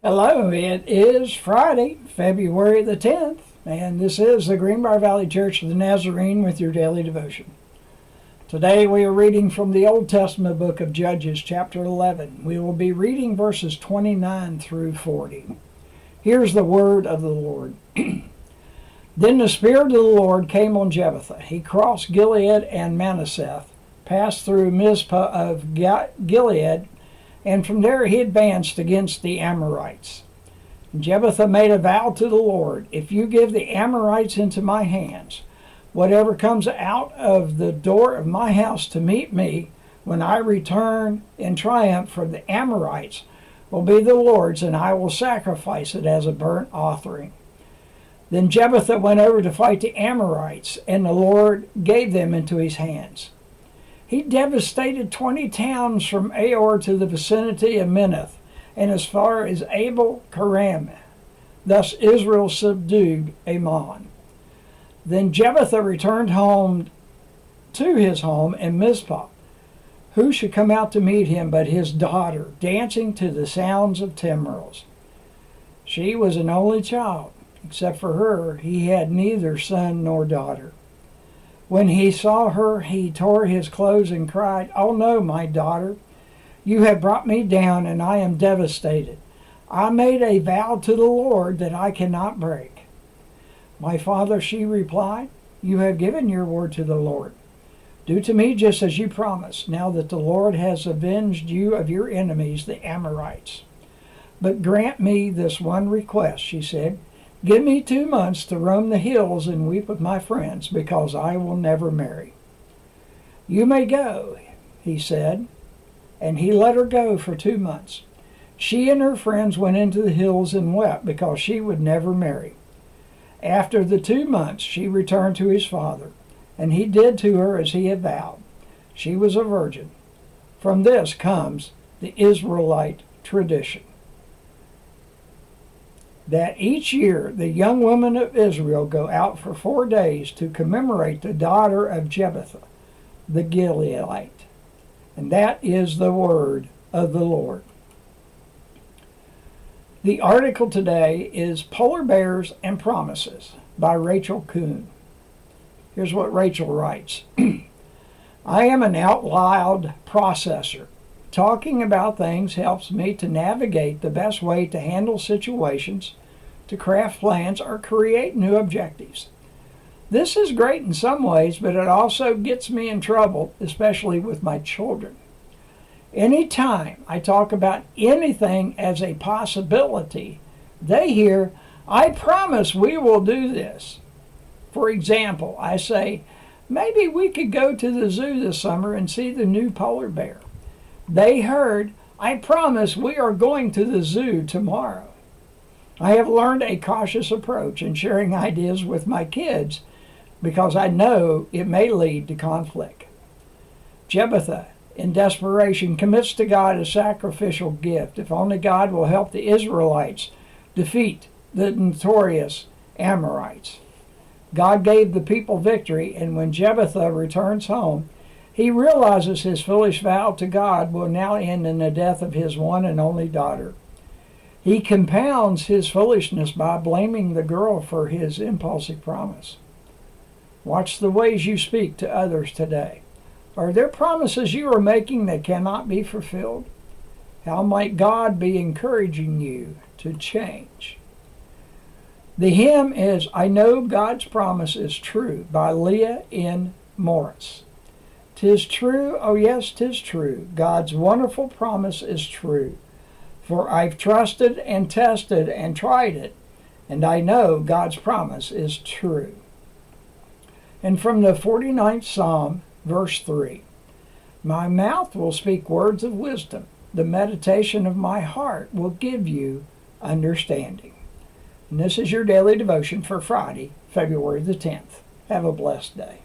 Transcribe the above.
Hello, it is Friday, February the 10th, and this is the Greenbrier Valley Church of the Nazarene with your daily devotion. Today we are reading from the Old Testament book of Judges, chapter 11. We will be reading verses 29 through 40. Here's the word of the Lord. Then the Spirit of the Lord came on Jephthah. He crossed Gilead and Manasseh, passed through Mizpah of Gilead, and from there he advanced against the Amorites. Jephthah made a vow to the Lord, "If you give the Amorites into my hands, whatever comes out of the door of my house to meet me when I return in triumph from the Amorites will be the Lord's, and I will sacrifice it as a burnt offering." Then Jephthah went over to fight the Amorites, and the Lord gave them into his hands. He devastated 20 towns from Aor to the vicinity of Minnith, and as far as Abel Keram. Thus Israel subdued Ammon. Then Jephthah returned home to his home in Mizpah. Who should come out to meet him but his daughter, dancing to the sounds of timbrels? She was an only child. Except for her, he had neither son nor daughter. When he saw her, he tore his clothes and cried, "Oh no, my daughter, you have brought me down, and I am devastated. I made a vow to the Lord that I cannot break." "My father," she replied, "you have given your word to the Lord. Do to me just as you promised, now that the Lord has avenged you of your enemies, the Amorites. But grant me this one request," she said. "Give me 2 months to roam the hills and weep with my friends, because I will never marry." "You may go," he said, and he let her go for 2 months. She and her friends went into the hills and wept because she would never marry. After the 2 months, she returned to his father, and he did to her as he had vowed. She was a virgin. From this comes the Israelite tradition that each year the young women of Israel go out for 4 days to commemorate the daughter of Jephthah, the Gileadite. And that is the word of the Lord. The article today is Polar Bears and Promises by Rachel Kuhn. Here's what Rachel writes. "I am an out loud processor. Talking about things helps me to navigate the best way to handle situations, to craft plans, or create new objectives. This is great in some ways, but it also gets me in trouble, especially with my children. Anytime I talk about anything as a possibility, they hear, 'I promise we will do this.' For example, I say, 'Maybe we could go to the zoo this summer and see the new polar bear.' They heard, 'I promise we are going to the zoo tomorrow.' I have learned a cautious approach in sharing ideas with my kids because I know it may lead to conflict." Jephthah, in desperation, commits to God a sacrificial gift if only God will help the Israelites defeat the notorious Amorites. God gave the people victory, and when Jephthah returns home, he realizes his foolish vow to God will now end in the death of his one and only daughter. He compounds his foolishness by blaming the girl for his impulsive promise. Watch the ways you speak to others today. Are there promises you are making that cannot be fulfilled? How might God be encouraging you to change? The hymn is "I Know God's Promise is True" by Leah N. Morris. "'Tis true, oh yes, 'tis true, God's wonderful promise is true. For I've trusted and tested and tried it, and I know God's promise is true." And from the 49th Psalm, verse 3, "My mouth will speak words of wisdom. The meditation of my heart will give you understanding." And this is your daily devotion for Friday, February the 10th. Have a blessed day.